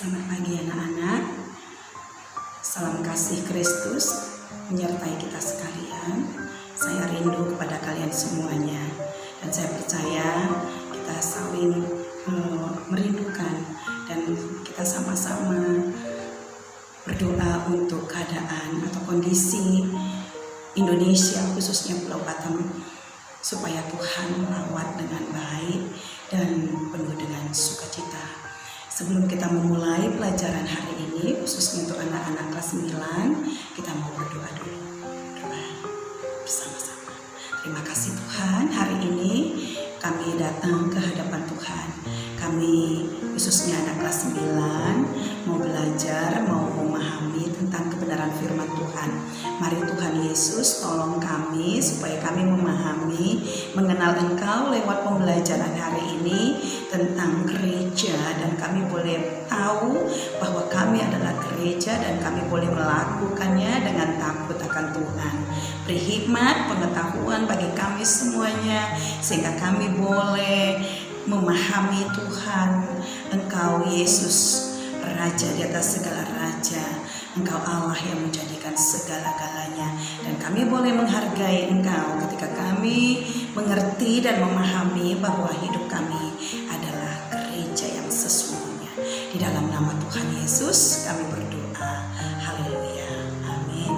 Selamat pagi anak-anak. Salam kasih Kristus menyertai kita sekalian. Saya rindu kepada kalian semuanya. Dan saya percaya kita saling merindukan. Dan kita sama-sama berdoa untuk keadaan atau kondisi Indonesia, khususnya Pulau Batam, supaya Tuhan merawat dengan baik dan penuh dengan sukacita. Sebelum kita memulai pelajaran hari ini, khususnya untuk anak-anak kelas 9, kita mau berdoa dulu. Doa bersama-sama. Terima kasih Tuhan, hari ini kami datang ke hadapan Tuhan. Kami khususnya anak kelas 9 mau belajar, mau memahami tentang kebenaran firman Tuhan. Mari Tuhan Yesus tolong kami supaya kami memahami, mengenal Engkau lewat pembelajaran hari ini tentang gereja, dan kami boleh tahu bahwa kami adalah gereja dan kami boleh melakukannya dengan takut akan Tuhan. Beri hikmat, pengetahuan bagi kami semuanya sehingga kami boleh memahami Tuhan, Engkau Yesus, Raja di atas segala raja. Engkau Allah yang menjadikan segala-galanya, dan kami boleh menghargai Engkau ketika kami mengerti dan memahami bahwa hidup kami adalah gereja yang sesungguhnya. Di dalam nama Tuhan Yesus kami berdoa. Haleluya. Amin.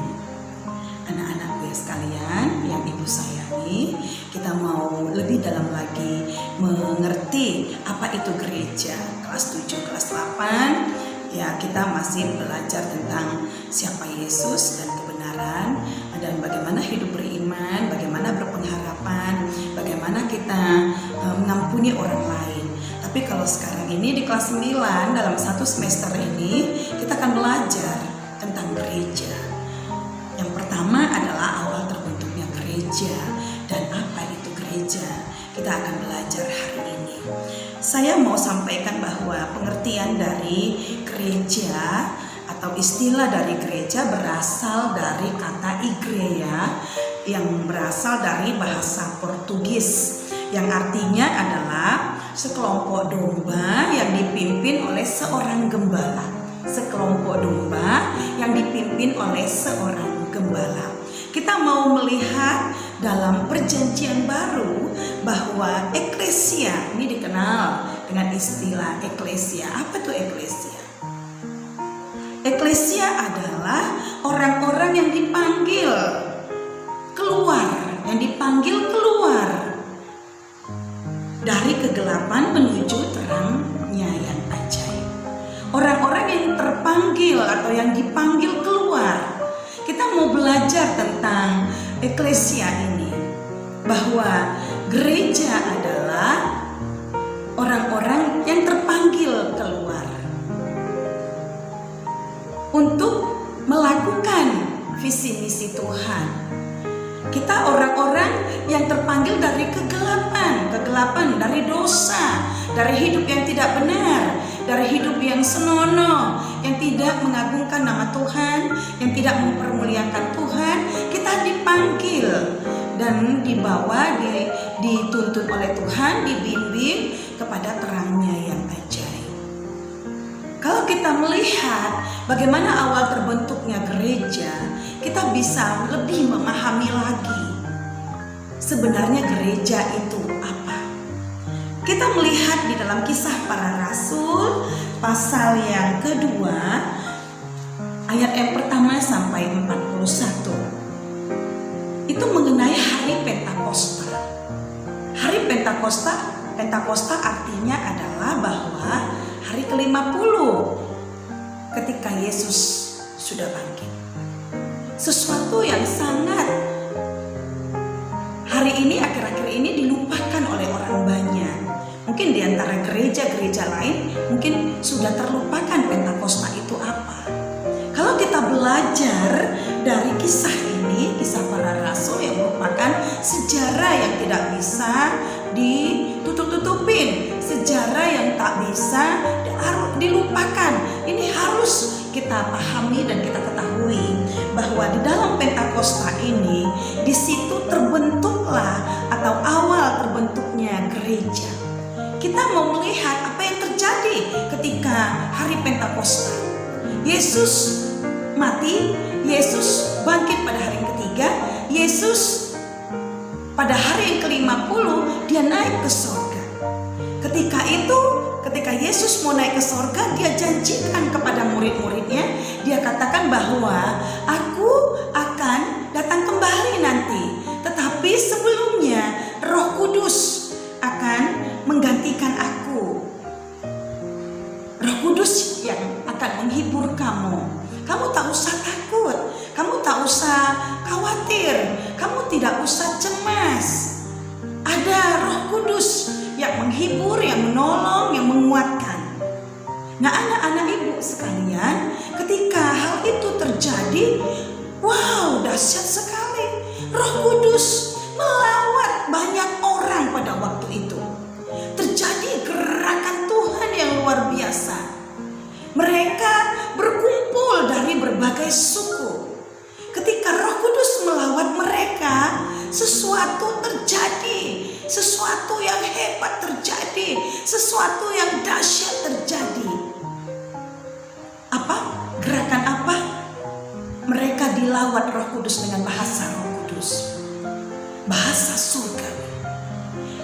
Anak-anakku sekalian yang Ibu sayangi, kita mau lebih dalam lagi mengerti apa itu gereja. Kelas 7, kelas 8 ya, kita masih belajar tentang siapa Yesus dan kebenaran, dan bagaimana hidup beriman, bagaimana berpengharapan, bagaimana kita mengampuni orang lain. Tapi kalau sekarang ini di kelas 9, dalam satu semester ini kita akan belajar tentang gereja. Yang pertama adalah awal terbentuknya gereja dan apa itu gereja. Kita akan belajar hari ini. Saya mau sampaikan bahwa pengertian dari gereja atau istilah dari gereja berasal dari kata igreja yang berasal dari bahasa Portugis, yang artinya adalah sekelompok domba yang dipimpin oleh seorang gembala. Sekelompok domba yang dipimpin oleh seorang gembala. Kita mau melihat dalam perjanjian baru bahwa eklesia ini dikenal dengan istilah eklesia. Apa itu eklesia? Eklesia adalah orang-orang yang dipanggil keluar, dari kegelapan menuju terangnya yang ajaib. Orang-orang yang terpanggil atau yang dipanggil keluar. Kita mau belajar tentang eklesia ini, bahwa gereja adalah orang-orang yang terpanggil keluar untuk melakukan visi misi Tuhan. Kita orang-orang yang terpanggil dari kegelapan, dari dosa, dari hidup yang tidak benar, dari hidup yang senonoh, yang tidak mengagungkan nama Tuhan, yang tidak mempermuliakan Tuhan. Kita dipanggil dan dibawa, dituntun oleh Tuhan, dibimbing kepada terangnya yang ajaib. Kalau kita melihat bagaimana awal terbentuknya gereja, kita bisa lebih memahami lagi sebenarnya gereja itu apa. Kita melihat di dalam Kisah Para Rasul pasal yang kedua, ayat yang pertama sampai 41. Itu mengenai hari Pentakosta. Hari Pentakosta artinya adalah bahwa hari ke-50 ketika Yesus sudah bangkit. Sesuatu yang sangat hari ini, akhir-akhir ini dilupakan oleh orang banyak. Mungkin di antara gereja-gereja lain mungkin sudah terlupakan Pentakosta itu apa. Kalau kita belajar dari kisah ini, Kisah Para Rasul yang merupakan sejarah yang tidak bisa ditutup-tutupin, sejarah yang tak bisa dilupakan. Ini harus kita pahami dan kita ketahui bahwa di dalam Pentakosta ini, di situ terbentuklah atau awal terbentuknya gereja. Kita mau melihat apa yang terjadi ketika hari Pentakosta. Yesus mati, Yesus bangkit pada hari yang ketiga, Yesus pada hari yang ke-50 dia naik ke surga. Ketika Yesus mau naik ke surga, dia janjikan kepada murid-muridnya, dia katakan bahwa aku akan datang kembali nanti. Tetapi sebelumnya Roh Kudus akan menggantikan aku. Roh Kudus yang akan menghibur kamu. Kamu tak usah takut, kamu tak usah khawatir, kamu tidak usah cemas. Ada Roh Kudus yang menghibur, yang menolong, yang menguatkan. Nah, anak-anak ibu sekalian, ketika hal itu terjadi, wow, dahsyat sekali. Roh Kudus melawat banyak orang pada waktu itu. Terjadi gerakan Tuhan yang luar biasa. Mereka berkumpul dari berbagai suku. Ketika Roh Kudus melawat mereka, sesuatu terjadi, sesuatu yang hebat terjadi, sesuatu yang dahsyat terjadi. Apa? Gerakan apa? Mereka dilawat Roh Kudus dengan bahasa Roh Kudus, bahasa surga.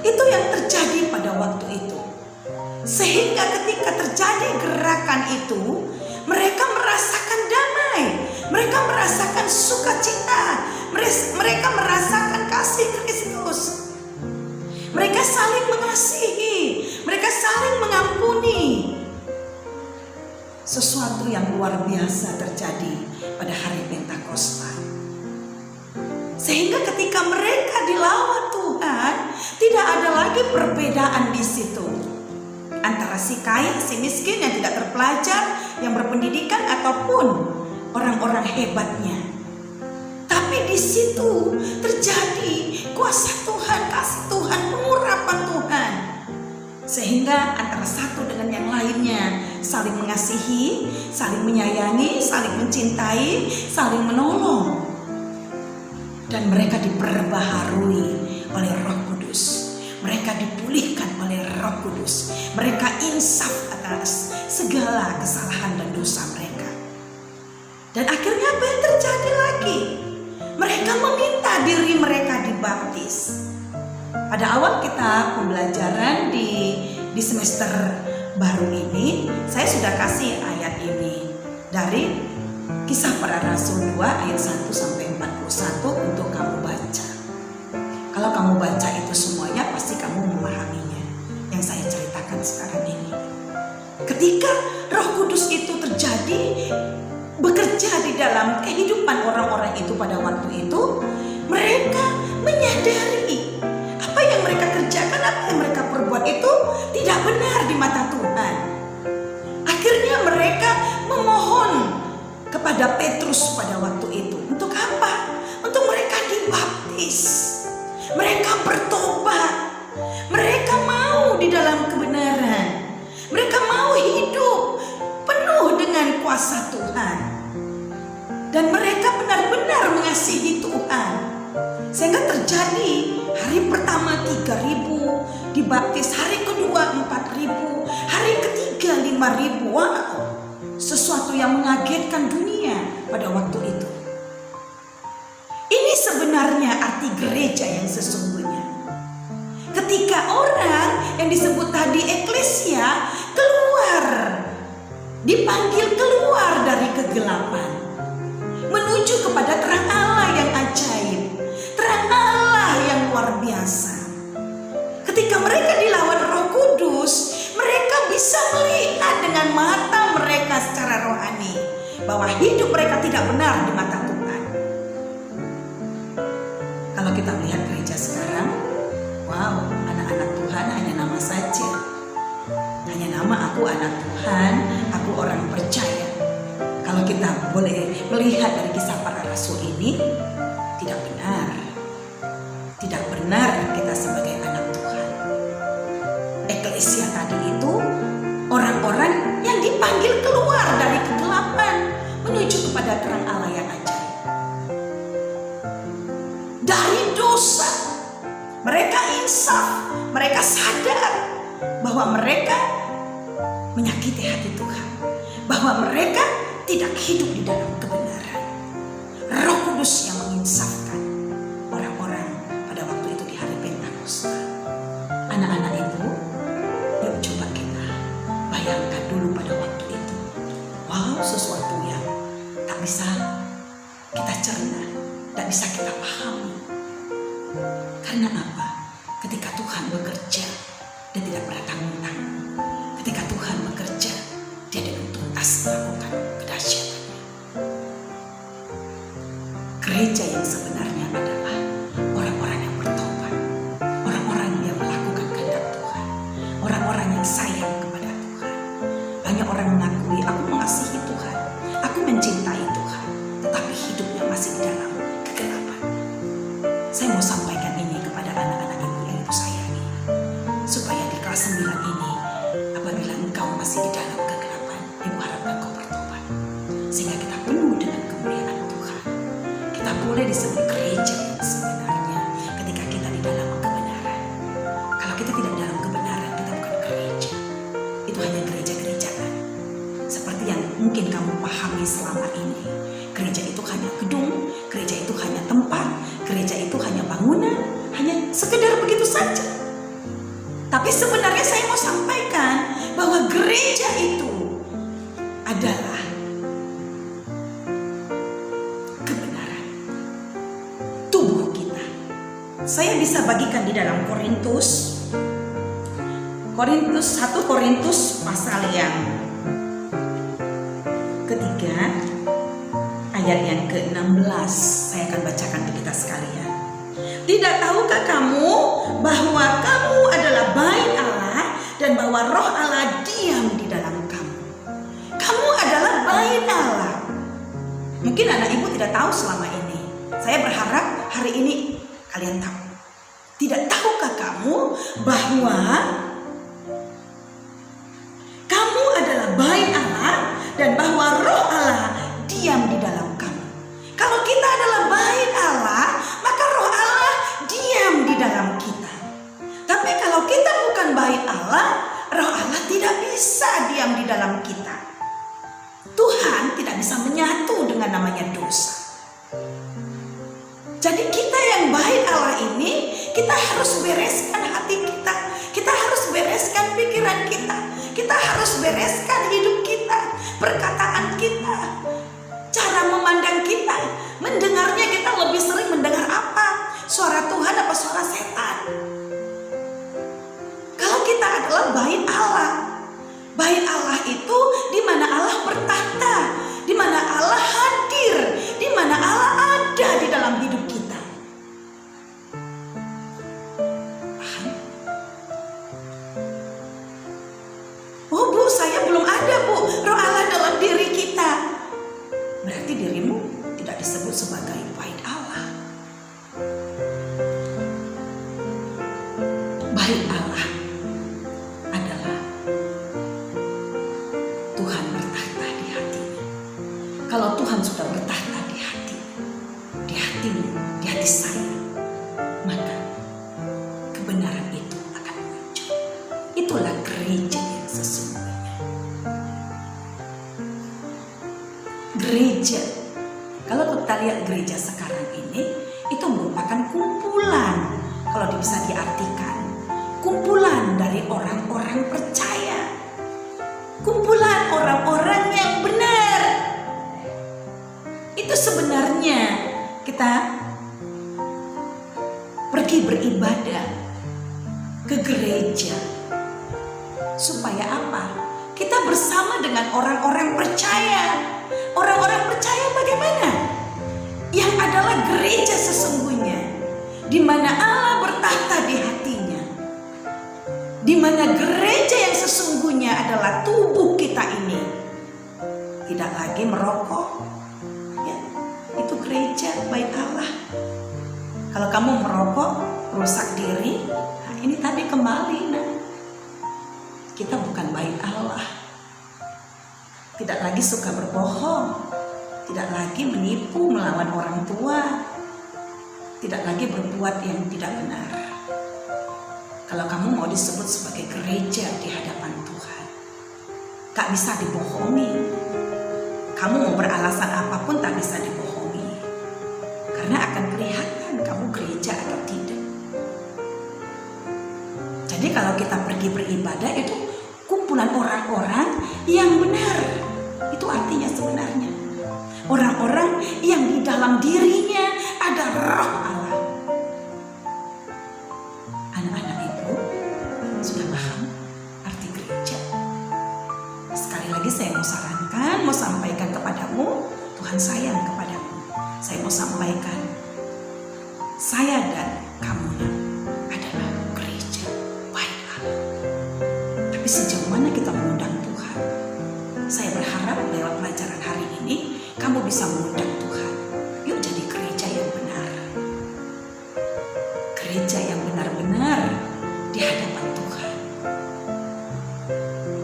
Itu yang terjadi pada waktu itu. Sehingga ketika terjadi gerakan itu, mereka merasakan damai, mereka merasakan sukacita, mereka merasakan kasih Kristus. Mereka saling mengasihi, mereka saling mengampuni. Sesuatu yang luar biasa terjadi pada hari Pentakosta. Sehingga ketika mereka dilawat Tuhan, tidak ada lagi perbedaan di situ. Antara si kaya, si miskin yang tidak terpelajar, yang berpendidikan, ataupun orang-orang hebatnya. Tapi di situ terjadi kuasa Tuhan, kasih Tuhan, pengurapan Tuhan. Sehingga antara satu dengan yang lainnya saling mengasihi, saling menyayangi, saling mencintai, saling menolong. Dan mereka diperbaharui oleh Roh Kudus. Mereka dipulihkan oleh Roh Kudus. Mereka insaf atas segala kesalahan dan dosa mereka. Dan akhirnya apa yang terjadi lagi? Mereka meminta diri mereka dibaptis. Pada awal kita pembelajaran di semester baru ini, saya sudah kasih ayat ini dari Kisah Para Rasul 2 ayat 1 sampai 41 untuk kamu baca. Kalau kamu baca itu semuanya, pasti kamu memahaminya yang saya ceritakan sekarang ini. Ketika Roh Kudus itu terjadi, bekerja di dalam kehidupan orang-orang itu pada waktu itu, mereka menyadari apa yang mereka kerjakan, apa yang mereka perbuat itu tidak benar di mata Tuhan. Akhirnya mereka memohon kepada Petrus pada waktu itu. Untuk apa? Untuk mereka dibaptis. Mereka bertobat. Mereka mau di dalam kebenaran. Mereka mau hidup penuh dengan kuasa Tuhan. Dan mereka benar-benar mengasihi Tuhan. Sehingga terjadi hari pertama 3.000 dibaptis, hari kedua 4.000, hari ketiga 5.000. Wow, sesuatu yang mengagetkan dunia pada waktu itu. Ini sebenarnya arti gereja yang sesungguhnya. Ketika orang yang disebut tadi eklesia keluar, dipanggil keluar dari kegelapan, menuju kepada terang Allah yang ajaib, terang Allah yang luar biasa. Ketika mereka dilawat Roh Kudus, mereka bisa melihat dengan mata mereka secara rohani bahwa hidup mereka tidak benar di mata Tuhan. Kalau kita melihat gereja sekarang, wow, anak-anak Tuhan hanya nama saja. Hanya nama, aku anak Tuhan, aku orang percaya. Kalau kita boleh melihat dari Kisah Para Rasul ini, tidak benar. Tidak benar kita sebagai anak Tuhan. Eklesia tadi itu orang-orang yang dipanggil keluar dari kegelapan menuju kepada terang Allah yang ajaib. Dari dosa, mereka insaf, mereka sadar bahwa mereka menyakiti hati Tuhan. bahwa mereka tidak hidup di dalam kebenaran. Roh Kudus yang menginsafkan orang-orang pada waktu itu di hari Pentakosta. Anak-anak itu, yuk coba kita bayangkan dulu pada waktu itu. Wow, sesuatu yang tak bisa kita cerna, tak bisa kita pahami. Karena apa? Ketika Tuhan bekerja, dia tidak pernah tanggung-tanggung. Ketika Tuhan bekerja, dia dengan tuntas melakukan kedahsyatannya. Gereja yang sebenarnya adalah orang-orang yang bertobat, orang-orang yang melakukan kehendak Tuhan, orang-orang yang sayang kepada Tuhan. Banyak orang mengakui, aku mengasihi Tuhan, aku mencintai Tuhan, tetapi hidupnya masih di dalam kegelapan. Saya mau sampaikan ini kepada anak-anak ibu yang ibu sayangi, supaya di kelas 9 ini, apabila engkau masih di dalam kegelapan, ibu harapkan kau bertobat, sehingga kita penuh dengan kemuliaan Tuhan. Kita boleh disebut gereja yang sebenarnya ketika kita di dalam kebenaran. Kalau kita tidak dalam kebenaran, kita bukan gereja. Itu hanya gereja-gerejaan seperti yang mungkin kamu pahami selama ini. Gereja itu hanya gedung, gereja itu hanya tempat, gereja itu hanya bangunan, hanya sekedar begitu saja. Tapi sebenarnya saya mau sampaikan bahwa gereja itu adalah kebenaran, tubuh kita. Saya bisa bagikan di dalam Korintus 1 Korintus pasal yang ketiga, ayat yang ke-16. Saya akan bacakan untuk kita sekalian. Tidak tahukah kamu bahwa kamu adalah bait Allah dan bahwa Roh Allah diam di dalam kamu? Kamu adalah bait Allah. Mungkin anak ibu tidak tahu selama ini. Saya berharap hari ini kalian tahu. Tidak tahukah kamu bahwa kamu adalah bait Allah dan bahwa Roh Allah diam di dalam kamu? Kalau kita adalah bait Allah, maka Roh Allah diam di dalam kita. Tapi kalau kita bukan bait Allah, Roh Allah tidak bisa diam di dalam kita. Tuhan tidak bisa menyatu dengan namanya dosa. Jadi kita yang bait Allah ini, kita harus bereskan hati kita. Kita harus bereskan pikiran kita. Kita harus bereskan hidup kita, perkataan kita, cara memandang kita. Mendengarnya kita lebih sering mendengar apa? Suara Tuhan apa suara setan? Kalau kita adalah bait Allah. Bait Allah itu di mana Allah bertata, di mana Allah hadir, di mana Allah ada di dalam hidup kita. Paham? Oh Bu, saya belum ada Bu, Roh Allah dalam diri kita. Berarti dirimu tidak disebut sebagai bait Allah. Bait Allah adalah Tuhan bertahta di hatinya. Kalau Tuhan sudah bertahta di hatimu, di hati saya, maka kebenaran itu akan muncul. Itulah gereja yang sesungguhnya. Gereja, kalau kita lihat gereja sekarang ini, itu merupakan kumpulan, kalau bisa diartikan, kumpulan dari orang-orang percaya, kumpulan orang-orang yang benar. Itu sebenarnya kita pergi beribadah ke gereja supaya apa? Kita bersama dengan orang-orang percaya. Orang-orang percaya bagaimana? Yang adalah gereja sesungguhnya, di mana Allah bertahta di hatinya, di mana gereja yang sesungguhnya adalah tubuh kita ini. Tidak lagi merokok, ya, itu gereja bait Allah. Kalau kamu merokok, rusak diri, nah ini tadi kembali, nah, kita bukan bait Allah. Tidak lagi suka berbohong, tidak lagi menipu melawan orang tua, tidak lagi berbuat yang tidak benar. Kalau kamu mau disebut sebagai gereja di hadapan Tuhan, gak bisa dibohongi. kamu mau beralasan apapun tak bisa dibohongi. Karena akan kelihatan kamu gereja atau tidak. Jadi kalau kita pergi beribadah itu kumpulan orang-orang yang benar. Itu artinya sebenarnya orang-orang yang di dalam dirinya ada roh Allah. Anak-anak ibu sudah paham arti gereja? Sekali lagi saya mau sarankan, mau sampaikan kepadamu, Tuhan sayang kepadamu. Saya mau sampaikan, saya dan kamu adalah gereja baik Allah. Tapi sejauh mana kita mengundang Tuhan? Saya berharap lewat pelajaran hari ini kamu bisa mengundang Tuhan. Yuk jadi gereja yang benar. Gereja yang benar-benar di hadapan Tuhan.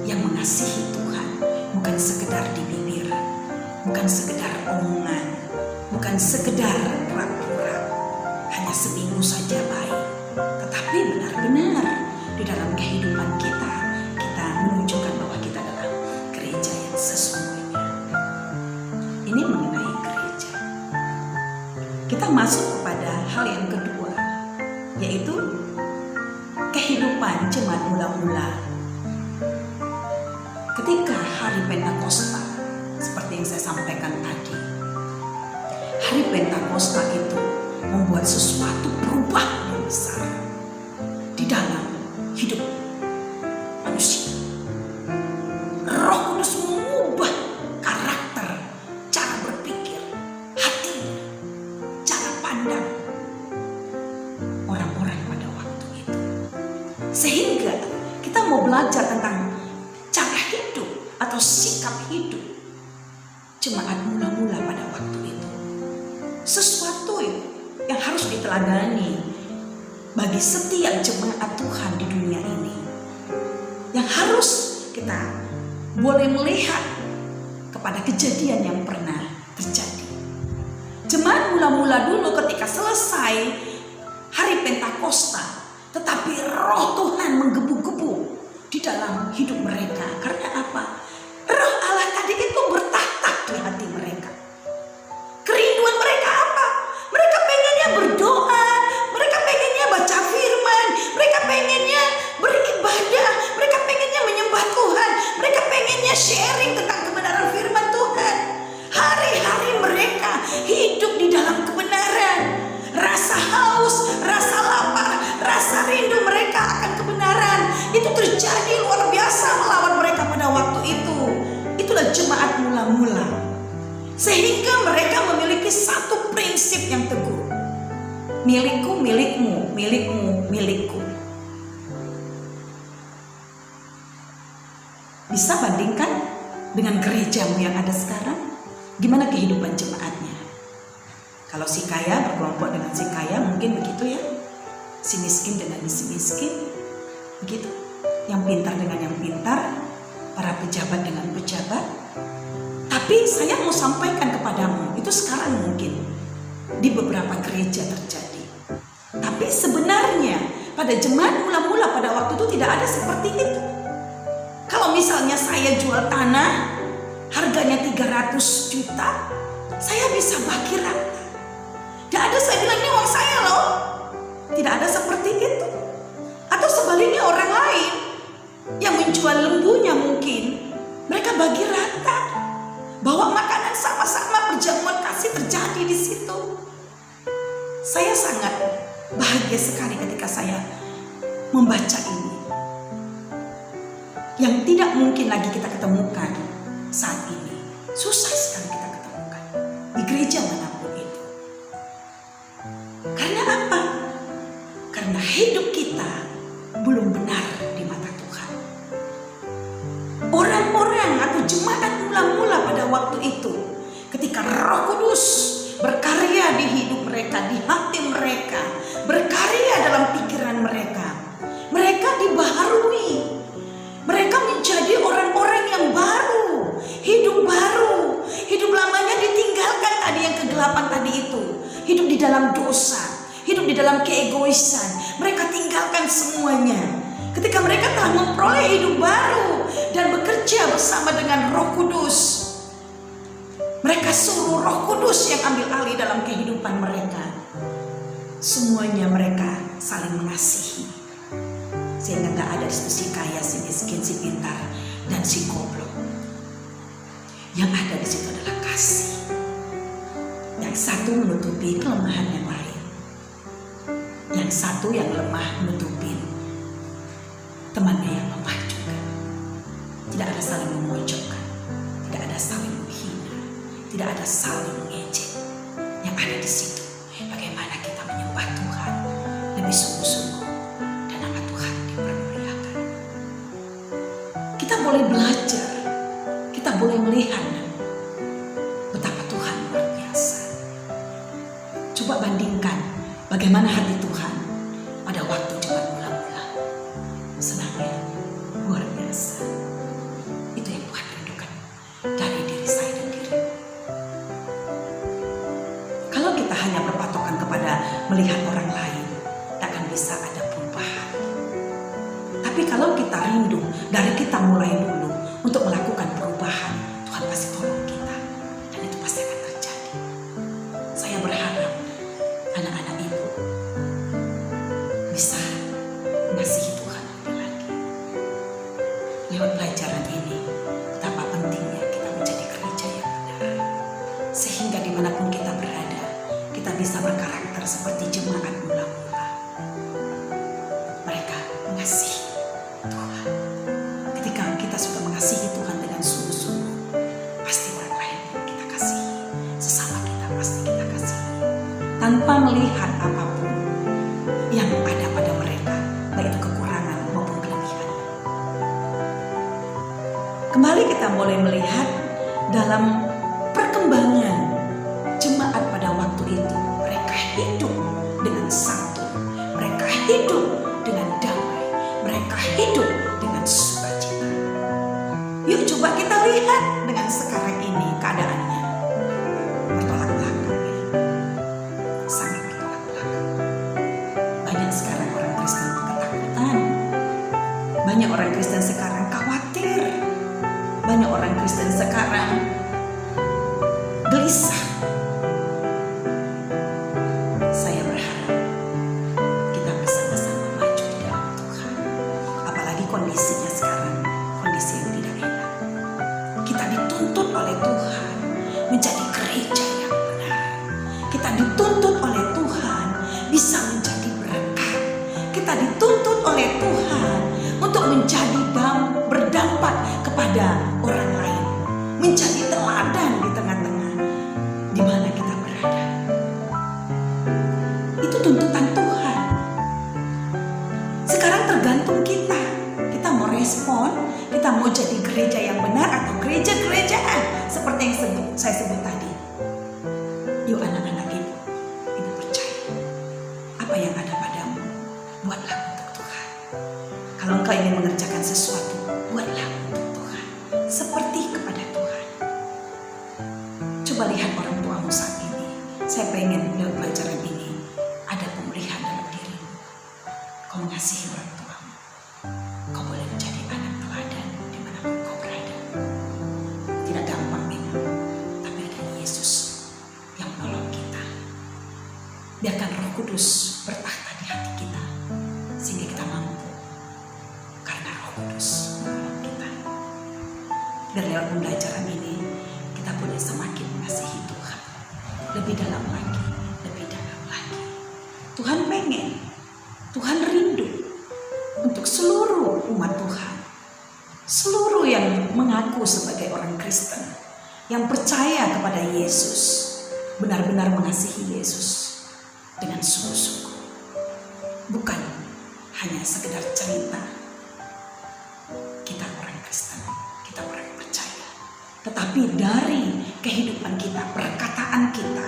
Yang mengasihi Tuhan, bukan sekedar di bibir, bukan sekedar omongan, bukan sekedar pura-pura, hanya seminggu saja baik, tetapi benar-benar di dalam kehidupan kita menunjukkan bahwa kita adalah gereja yang sesungguhnya. Ini mengenai gereja. Kita masuk kepada hal yang kedua, yaitu kehidupan jemaat mula-mula. Ketika hari Pentakosta, seperti yang saya sampaikan tadi, hari Pentakosta itu membuat sesuatu perubahan yang besar di dalam hidup manusia. Roh Kudus mengubah karakter, cara berpikir, hati, cara pandang orang-orang pada waktu itu. Sehingga kita mau belajar tentang cara hidup atau sikap hidup jemaat mula-mula pada waktu itu. Sesuatu yang harus diteladani bagi setiap jemaat Tuhan di dunia ini. Yang harus kita boleh melihat kepada kejadian yang pernah terjadi. Jemaat mula-mula dulu ketika selesai hari Pentakosta, tetapi roh Tuhan menggebu-gebu di dalam hidup mereka. Karena apa? Roh Allah tadi itu bertatap di hati mereka. Kerinduan mereka apa? Mereka pengennya berdoa, mereka pengennya baca firman, mereka pengennya beribadah, mereka pengennya menyembah Tuhan, mereka pengennya sharing tentang kebenaran firman Tuhan. Hari-hari mereka hidup di dalam kebenaran. Rasa haus, rasa lapar, rasa rindu mereka akan kebenaran itu terjadi luar biasa melawan mereka pada waktu itu. Itulah jemaat mula-mula. Sehingga mereka memiliki satu prinsip yang teguh. Milikku, milikmu, milikmu, milikku. Bisa bandingkan dengan gerejamu yang ada sekarang? Gimana kehidupan jemaatnya? Kalau si kaya berkelompok dengan si kaya, mungkin begitu ya. Si miskin dengan si miskin, begitu. Yang pintar dengan yang pintar, para pejabat dengan pejabat. Tapi saya mau sampaikan kepadamu, itu sekarang mungkin di beberapa gereja terjadi. Tapi sebenarnya pada jemaat mula-mula pada waktu itu tidak ada seperti itu. Kalau misalnya saya jual tanah, harganya 300 juta, saya bisa bagi rata. Tidak ada saya bilang ini uang saya loh. Tidak ada seperti itu. Atau sebaliknya orang lain yang menjual lembunya mungkin, mereka bagi rata. Bawa makanan sama-sama, perjamuan kasih terjadi di situ. Saya sangat bahagia sekali ketika saya membaca ini. Yang tidak mungkin lagi kita ketemukan saat ini. Susah sekali kita ketemukan di gereja manapun itu. Karena apa? Karena hidup kita belum benar di mata Tuhan. Orang-orang atau jemaat mula-mula pada waktu itu, ketika Roh Kudus berkarya di hidup mereka, di hati mereka, berkarya dalam pikiran mereka, mereka dibaharui. Mereka menjadi orang-orang yang baru, hidup baru. Hidup lamanya ditinggalkan tadi, yang kegelapan tadi itu. Hidup di dalam dosa, hidup di dalam keegoisan. Mereka tinggalkan semuanya. Ketika mereka telah memperoleh hidup baru dan bekerja bersama dengan Roh Kudus, suruh Roh Kudus yang ambil alih dalam kehidupan mereka. Semuanya mereka saling mengasihi, sehingga gak ada di situ si kaya, si miskin, si pintar, dan si goblok. Yang ada di situ adalah kasih. Yang satu menutupi kelemahan yang lain, yang satu yang lemah menutupi temannya yang lemah juga. Tidak ada saling memojokkan, tidak ada saling menghina, tidak ada saling mengejek. Yang ada di situ bagaimana kita menyembah Tuhan lebih sungguh-sungguh dan nama Tuhan dipermuliakan. Kita boleh belajar, kita boleh melihat betapa Tuhan luar biasa. Coba bandingkan bagaimana hati Tuhan pada waktu jemaat mula-mula. Senangnya luar biasa. Itu yang Tuhan rindukan dari diri saya dan dirimu. Kalau kita hanya berpatokan kepada melihat orang lain, tak akan bisa ada perubahan. Tapi kalau kita rindu dari kita mulai dulu untuk melakukan perubahan, Tuhan pasti tolong kita, dan itu pasti akan terjadi. Saya berharap anak-anak ibu bisa mengasihi Tuhan lebih lagi. Lewat pelajaran ini, betapa pentingnya kita menjadi gereja yang benar, sehingga dimanapun kita berada, kita bisa berkarakter seperti jemaat mula-mula. Mereka mengasihi Tuhan. Ketika kita sudah mengasihi Tuhan dengan sungguh-sungguh, pasti orang lain pun kita kasihi, sesama kita pasti kita kasihi, tanpa melihat apapun yang ada pada mereka, baik itu kekurangan maupun kelebihan. Kembali kita boleh melihat dalam perkembangan jemaat pada waktu itu. Mereka hidup dengan satu, mereka hidup dengan damai, mereka hidup dengan sukacita. Yuk coba kita lihat dengan sekarang ini keadaannya. Bertolak belakang ya. Sangat bertolak belakang. Banyak sekarang orang Kristen ketakutan. Banyak orang Kristen sekarang khawatir. Banyak orang Kristen sekarang gelisah. Saya berharap kita bersama-sama maju di dalam Tuhan. Apalagi kondisinya sekarang, kondisi yang tidak enak. Kita dituntut oleh Tuhan menjadi gereja yang benar. Kita dituntut oleh Tuhan bisa menjadi berkat. Kita dituntut oleh Tuhan untuk menjadi berdampak kepada orang lain, menjadi teladan di tengah-tengah di mana kita berada. Itu tuntutan Tuhan. Sekarang tergantung kita. Kita mau respon, kita mau jadi gereja yang benar atau gereja-gerejaan seperti yang saya sebut tadi. Yuk anak-anak ibu percaya. Apa yang ada padamu, buatlah untuk Tuhan. Kalau engkau ingin mengerjakan sesuatu, buatlah untuk Tuhan, seperti kepada Tuhan. Coba lihat orang tuamu saat ini. Saya pengen lewat pelajaran ini ada pemulihan dalam dirimu. Kau mengasihi orang tuamu. Kau boleh menjadi anak teladan dimanapun kau berada. Tidak gampang memang, tapi ada Yesus yang menolong kita. Biarkan Roh Kudus bertahta di hati kita, sehingga kita mampu, karena Roh Kudus menolong kita. Dan lewat pembelajaran ini, kita boleh semakin mengasihi Tuhan lebih dalam lagi, lebih dalam lagi. Tuhan pengen, Tuhan rindu untuk seluruh umat Tuhan, seluruh yang mengaku sebagai orang Kristen, yang percaya kepada Yesus, benar-benar mengasihi Yesus dengan sungguh-sungguh. Bukan hanya sekedar cerita kita orang Kristen, kita orang percaya, tetapi dari kehidupan kita, perkataan kita,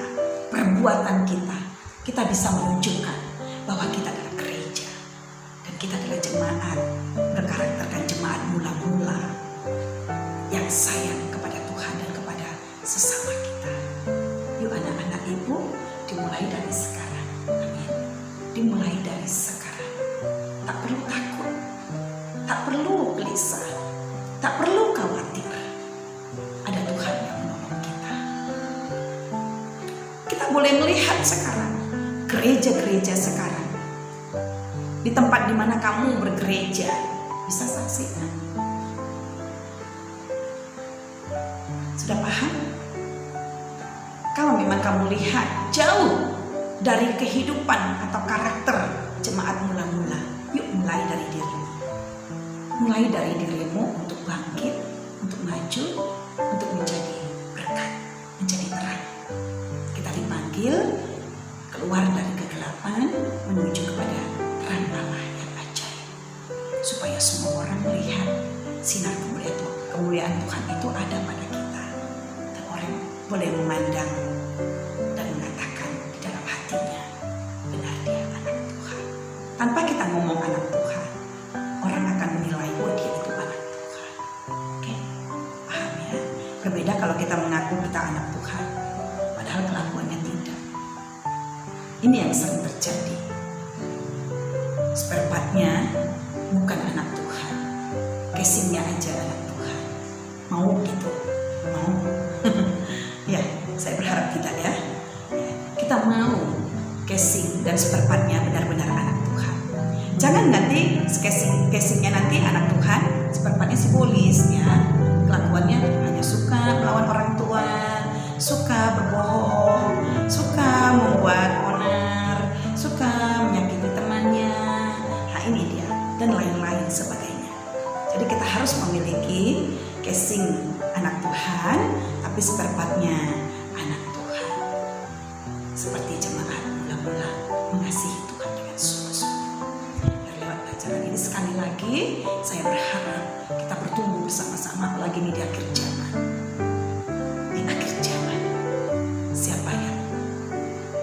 perbuatan kita, kita bisa menunjukkan bahwa kita adalah gereja dan kita adalah jemaat, berkarakterkan jemaat mula-mula yang sayang kepada Tuhan dan kepada sesama kita. Yuk anak-anak ibu, dimulai dari sekarang. Amin. Dimulai dari sekarang. Tak perlu takut, tak perlu gelisah, tak perlu khawatir. Ada Tuhan yang menolong kita. kita boleh melihat sekarang gereja-gereja sekarang. Di tempat dimana kamu bergereja, bisa saksikan. Sudah paham? Kalau memang kamu lihat jauh dari kehidupan atau karakter jemaat mula-mula, yuk mulai dari dirimu. Mulai dari dirimu untuk bangkit, untuk maju, untuk menjadi berkat, menjadi terang. Kita dipanggil keluar dari kegelapan menuju kepada terang Allah yang ajaib, supaya semua orang melihat sinar kemuliaan Tuhan itu ada pada kita, dan orang boleh memandang dan mengatakan di dalam hatinya, benar dia anak Tuhan. Tanpa kita ngomong anak Tuhan, orang akan menilai bahwa dia itu anak Tuhan. Oke, paham ya? Berbeda kalau kita mengaku kita anak Tuhan, padahal kelakuannya tidak. Ini yang sering terjadi. Spare part-nya bukan anak Tuhan, casingnya aja anak Tuhan. Mau gitu? Mau? Ya, saya berharap tidak ya. Kita mau casing dan spare part-nya benar-benar anak Tuhan. Jangan nanti casingnya nanti anak Tuhan, spare part-nya simbolis ya. Kelakuannya hanya suka melawan orang tua, suka berbohong, suka membuat onar, suka menyakiti temannya. Nah ini dia, dan lain-lain sebagainya. Jadi kita harus memiliki casing anak Tuhan, tapi spare part-nya anak Tuhan. Seperti jemaat mula-mula mengasihi Tuhan dengan sungguh-sungguh. Lewat pelajaran ini sekali lagi, saya berharap kita bertumbuh bersama-sama, apalagi ini di akhir zaman. Di akhir zaman, siapa yang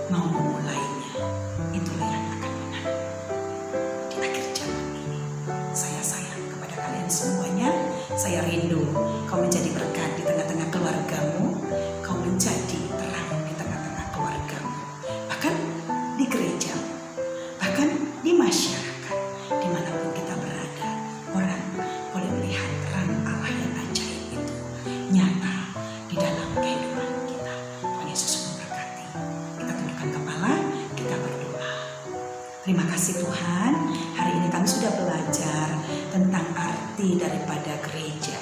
mau memulainya, itulah yang akan menang. Di akhir zaman ini, saya sayang kepada kalian semuanya. Saya rindu kau menjadi berkat di tengah-tengah keluargamu, kau menjadi terang di tengah-tengah keluargamu, bahkan di gereja, bahkan di masyarakat, dimanapun kita berada, orang boleh melihat terang Allah yang ajaib itu nyata di dalam kehidupan kita. Tuhan Yesus memberkati. Kita tundukkan kepala, kita berdoa. Terima kasih Tuhan, hari ini kami sudah belajar tentang arti daripada gereja,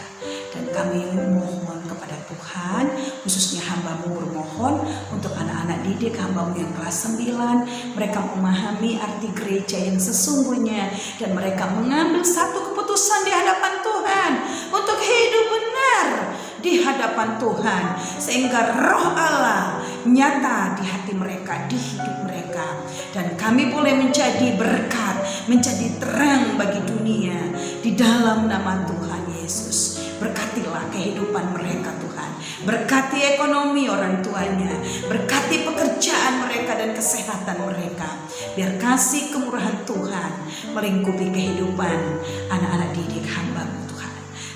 dan kami mohon kepada Tuhan, khususnya hamba-Mu bermohon untuk anak-anak didik hamba-Mu yang kelas 9, mereka memahami arti gereja yang sesungguhnya, dan mereka mengambil satu keputusan di hadapan Tuhan untuk hidup benar di hadapan Tuhan, sehingga roh Allah nyata di hati mereka, di hidup mereka, dan kami boleh menjadi berkat, menjadi terang bagi dunia di dalam nama Tuhan Yesus. Berkatilah kehidupan mereka Tuhan, berkati ekonomi orang tuanya, berkati pekerjaan mereka dan kesehatan mereka. Biar kasih kemurahan Tuhan melingkupi kehidupan anak-anak didik hamba-Mu Tuhan.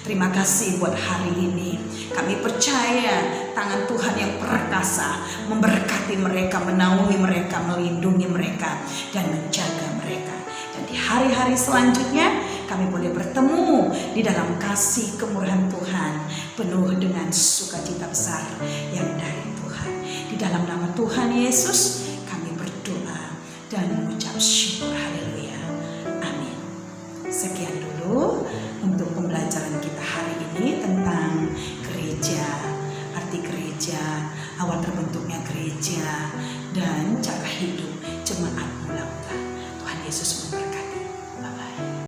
Terima kasih buat hari ini. Kami percaya tangan Tuhan yang perkasa memberkati mereka, menaungi mereka, melindungi mereka, dan menjaga mereka. Dan di hari-hari selanjutnya kami boleh bertemu di dalam kasih kemurahan Tuhan, penuh dengan sukacita besar yang dari Tuhan. Di dalam nama Tuhan Yesus kami berdoa dan mengucap syukur. Haleluya. Amin. Sekian dulu untuk pembelajaran kita hari ini tentang gereja, arti gereja, awal terbentuknya gereja, dan cara hidup jemaat mula-mula. Tuhan Yesus memberkati.